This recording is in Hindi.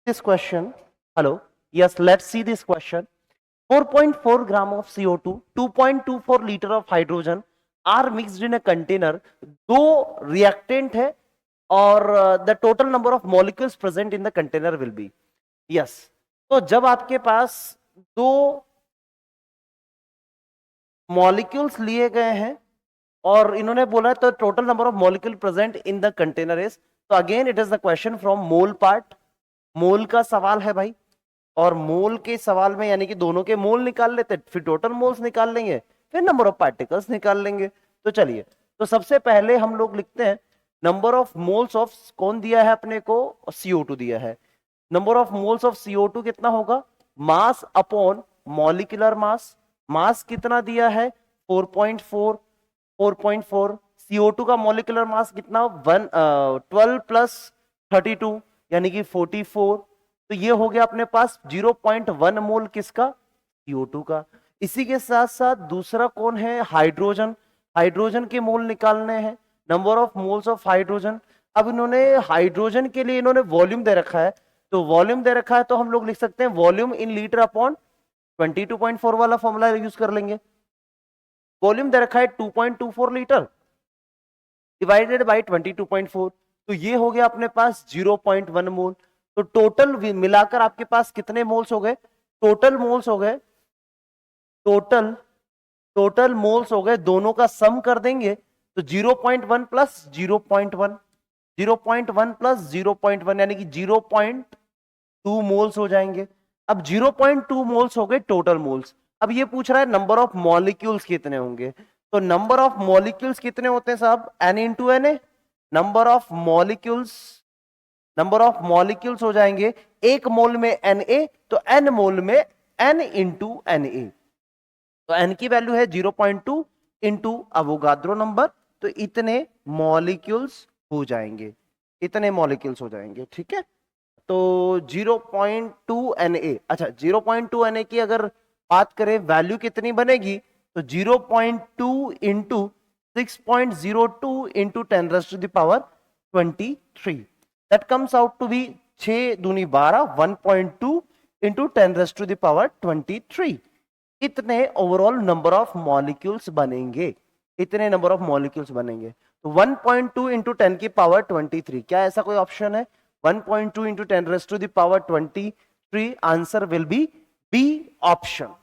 this question. Hello. Yes, let's see this question. 4.4 gram of CO2, 2.24 liter of hydrogen are mixed in a container. दो reactant है और the total number of molecules present in the container will be. Yes. तो जब आपके पास दो मॉलिक्यूल्स लिए गए हैं और इन्होंने बोला तो total number of molecule present in the container is, तो again it is the question from mole part. Mole का सवाल है भाई, और मोल के सवाल में यानी कि दोनों के मोल निकाल लेते, फिर टोटल मोल्स निकाल लेंगे, फिर नंबर ऑफ पार्टिकल्स निकाल लेंगे. तो चलिए, तो सबसे पहले हम लोग लिखते हैं नंबर ऑफ मोल्स ऑफ, कौन दिया है अपने को, CO2 दिया है. Number of moles of CO2 कितना होगा, मास अपॉन मॉलिक्यूलर मास. मास कितना दिया है 4.4. 4.4. CO2 का मॉलिक्यूलर मास कितना 12 प्लस 32 यानी कि 44. तो ये हो गया अपने पास 0.1 मोल किसका, CO2 का. इसी के साथ साथ दूसरा कौन है, हाइड्रोजन. हाइड्रोजन के मोल निकालने हैं, number of moles of hydrogen. अब इन्होंने हाइड्रोजन के लिए इन्होंने वॉल्यूम दे रखा है, तो वॉल्यूम दे रखा है तो हम लोग लिख सकते हैं वॉल्यूम इन लीटर अपॉन 22.4 वाला फॉर्मूला यूज कर लेंगे. वॉल्यूम दे रखा है 2.24 लीटर डिवाइडेड बाय 22.4, तो ये हो गया अपने पास 0.1 मोल. तो टोटल मिलाकर आपके पास कितने मोल्स हो गए, टोटल मोल्स हो गए, टोटल मोल्स हो गए, दोनों का सम कर देंगे तो 0.1 प्लस 0.1, 0.1 प्लस 0.1 यानी कि 0.2 मोल्स हो जाएंगे. अब 0.2 मोल्स हो गए टोटल मोल्स. अब ये पूछ रहा है नंबर ऑफ मॉलिक्यूल्स कितने होंगे, तो नंबर ऑफ मॉलिक्यूल्स कितने होते हैं साहब, N into N A. Number of molecules हो जाएंगे, एक मोल में Na तो N मोल में N इंटू Na. तो N की वैल्यू है 0.2 इंटू अवोगाद्रो नंबर, तो इतने मॉलिक्यूल्स हो जाएंगे, इतने मॉलिक्यूल्स हो जाएंगे. ठीक है, तो 0.2 Na. अच्छा, 0.2 Na की अगर बात करें वैल्यू कितनी बनेगी, तो 0.2 into 6.02 into 10 raised to the power 23. That comes out to be 6 दूनी 12, 1.2 into 10 raised to the power 23. इतने ओवरऑल नंबर ऑफ मॉलिक्यूल्स बनेंगे, इतने नंबर ऑफ मॉलिक्यूल्स बनेंगे. तो 1.2 इंटू 10 की पावर 23, क्या ऐसा कोई ऑप्शन है, 1.2 into 10 raised to the power 23. Answer will be B option.